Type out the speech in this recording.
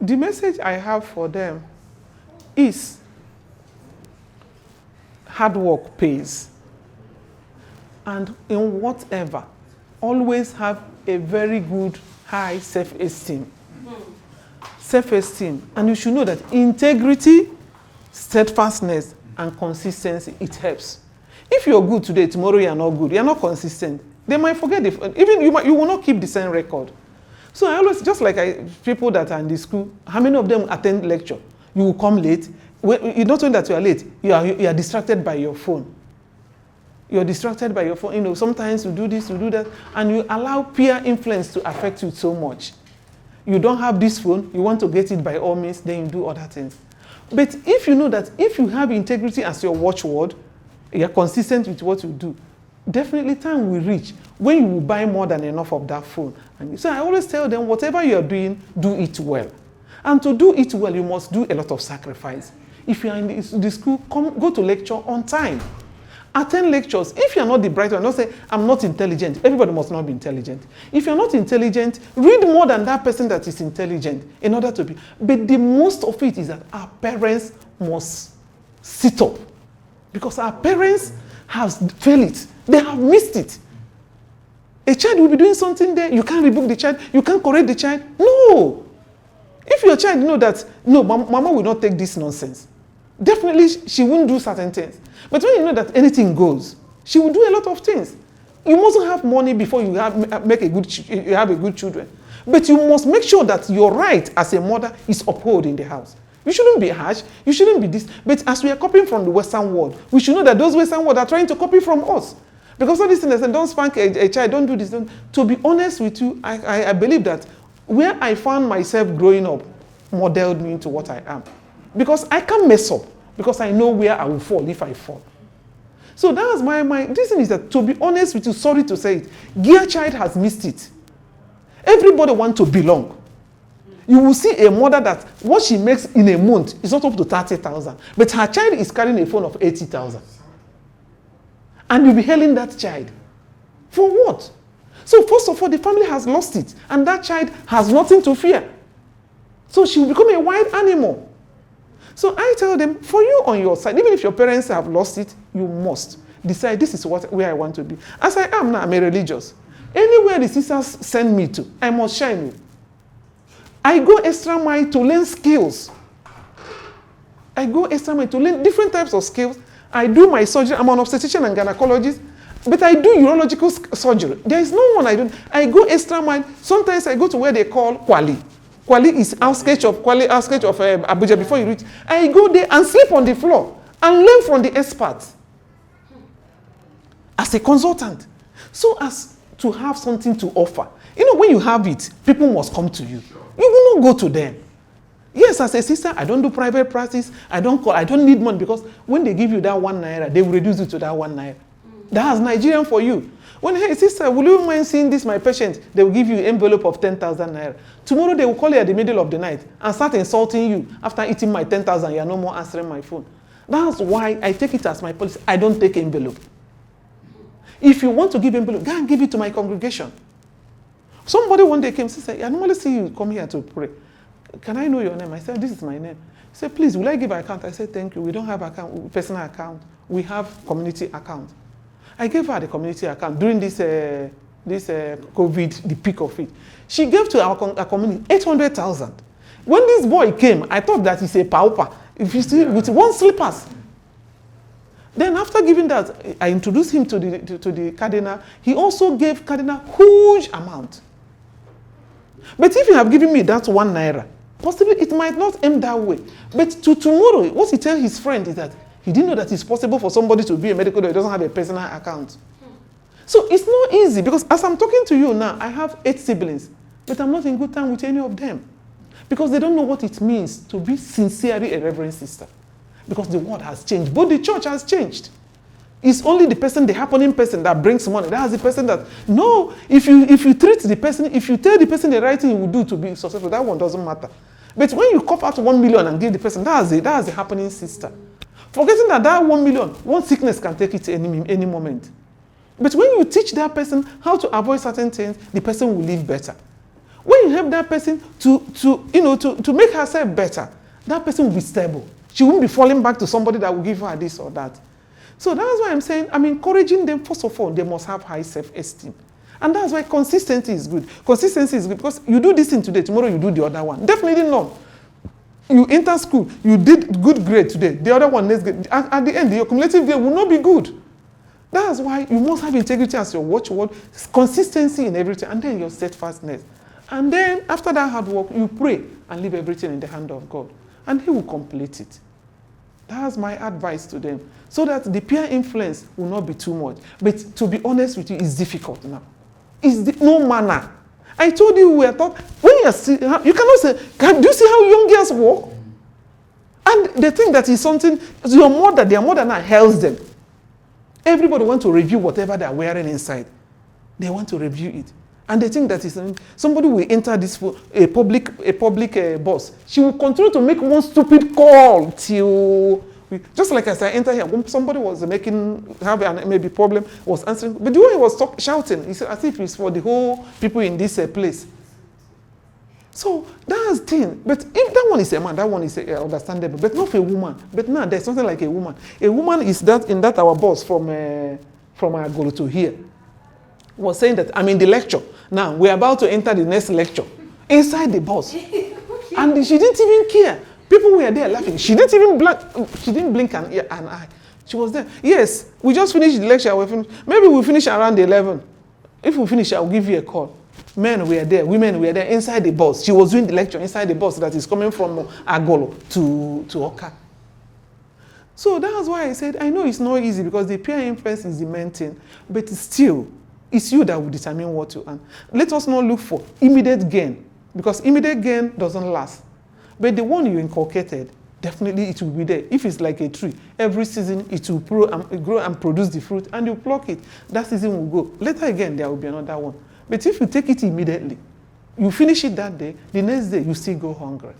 the message I have for them is hard work pays. And in whatever, always have a very good, high self-esteem. Self-esteem. And you should know that integrity, steadfastness, and consistency, it helps. If you're good today, tomorrow you're not good, you're not consistent, they might forget, even you will not keep the same record. So I always, just like people that are in the school, how many of them attend lecture? You will come late. You're not only that you are late, you are distracted by your phone. You're distracted by your phone. You know, sometimes you do this, you do that, and you allow peer influence to affect you so much. You don't have this phone, you want to get it by all means, then you do other things. But if you know that if you have integrity as your watchword, you're consistent with what you do, definitely time will reach when you will buy more than enough of that phone. And so I always tell them, whatever you're doing, do it well. And to do it well, you must do a lot of sacrifice. If you're in the school, go to lecture on time. Attend lectures. If you're not the bright one, don't say, I'm not intelligent. Everybody must not be intelligent. If you're not intelligent, read more than that person that is intelligent in order to be. But the most of it is that our parents must sit up. Because our parents have failed it. They have missed it. A child will be doing something there. You can't rebuke the child. You can't correct the child. No. If your child know that, no, mama will not take this nonsense, definitely she won't do certain things. But when you know that anything goes, she will do a lot of things. You mustn't have money before you have a good children. But you must make sure that your right as a mother is upheld in the house. You shouldn't be harsh. You shouldn't be this. But as we are copying from the Western world, we should know that those Western world are trying to copy from us. Because all these things, don't spank a child, don't do this. To be honest with you, I believe that where I found myself growing up modeled me into what I am. Because I can't mess up. Because I know where I will fall if I fall. So that's my reason is that, to be honest with you, sorry to say it, Gear Child has missed it. Everybody wants to belong. You will see a mother that what she makes in a month is not up to 30,000. But her child is carrying a phone of 80,000. And you'll be hailing that child. For what? So first of all, the family has lost it. And that child has nothing to fear. So she will become a wild animal. So I tell them, for you on your side, even if your parents have lost it, you must decide this is where I want to be. As I am now, I'm a religious. Anywhere the sisters send me to, I must shine you. I go extra mile to learn skills. I go extra mile to learn different types of skills. I do my surgery. I'm an obstetrician and gynecologist, but I do urological surgery. There is no one I don't. I go extra mile. Sometimes I go to where they call Kwali. Kwali is outskirts of Abuja before you reach. I go there and sleep on the floor and learn from the experts as a consultant. So as to have something to offer. You know, when you have it, people must come to you. You will not go to them. Yes, as a sister, I don't do private practice. I don't need money, because when they give you that 1 naira, they will reduce it to that 1 naira. That's Nigerian for you. When, hey, sister, will you mind seeing this, my patient? They will give you an envelope of 10,000 naira. Tomorrow they will call you at the middle of the night and start insulting you. After eating my 10,000, you are no more answering my phone. That's why I take it as my policy. I don't take envelope. If you want to give envelope, go and give it to my congregation. Somebody one day came and said, I normally see you come here to pray. Can I know your name? I said, this is my name. He said, please, will I give an account? I said, thank you. We don't have personal account. We have community account. I gave her the community account during this COVID, the peak of it. She gave to our community 800,000. When this boy came, I thought that he's a pauper. If you see, with one slippers. Then after giving that, I introduced him to the cardinal. He also gave cardinal huge amount. But if you have given me that 1 naira, possibly it might not end that way. But tomorrow, what he tells his friend is that he didn't know that it's possible for somebody to be a medical doctor who doesn't have a personal account. So it's not easy, because as I'm talking to you now, I have 8 siblings, but I'm not in good time with any of them. Because they don't know what it means to be sincerely a reverend sister. Because the world has changed. But the church has changed. It's only the happening person that brings money. That's the person that, no, if you treat the person, if you tell the person the right thing you will do to be successful, that one doesn't matter. But when you cop out 1 million and give the person, that's the happening sister. Forgetting that 1 million, one sickness can take it any moment. But when you teach that person how to avoid certain things, the person will live better. When you help that person to make herself better, that person will be stable. She won't be falling back to somebody that will give her this or that. So that's why I'm saying, I'm encouraging them, first of all, they must have high self-esteem. And that's why consistency is good. Consistency is good because you do this thing today, tomorrow you do the other one. Definitely not. You enter school, you did good grade today, the other one next grade. At the end, your cumulative grade will not be good. That's why you must have integrity as your watchword, consistency in everything, and then your steadfastness. And then, after that hard work, you pray and leave everything in the hand of God. And He will complete it. That's my advice to them. So that the peer influence will not be too much. But to be honest with you, it's difficult now. It's no manner. I told you we are taught, when you cannot say, do you see how young girls walk? And they think that is something, their mother now hails them. Everybody wants to review whatever they are wearing inside. They want to review it. And they think that is somebody will enter this a public bus. She will continue to make one stupid call till, just like as I enter here, when somebody was having maybe problem, was answering, but the way he was shouting, he said, as if it's for the whole people in this place. So that's the thing. But if that one is a man, that one is understandable, but not for a woman. But now there's something like a woman. A woman is that in that our boss from Agolo to here was saying that I'm in the lecture. Now we're about to enter the next lecture inside the bus. And she didn't even care. People were there laughing. She didn't even blink an eye. She was there. Yes, we just finished the lecture. Maybe we'll finish around 11. If we finish, I'll give you a call. Men were there, women were there inside the bus. She was doing the lecture inside the bus that is coming from Agolo to Oka. So that's why I said, I know it's not easy because the peer influence is the main thing, but still, it's you that will determine what to earn. Let us not look for immediate gain because immediate gain doesn't last. But the one you inculcated, definitely it will be there. If it's like a tree, every season it will grow and produce the fruit and you pluck it. That season will go. Later again, there will be another one. But if you take it immediately, you finish it that day, the next day you still go hungry.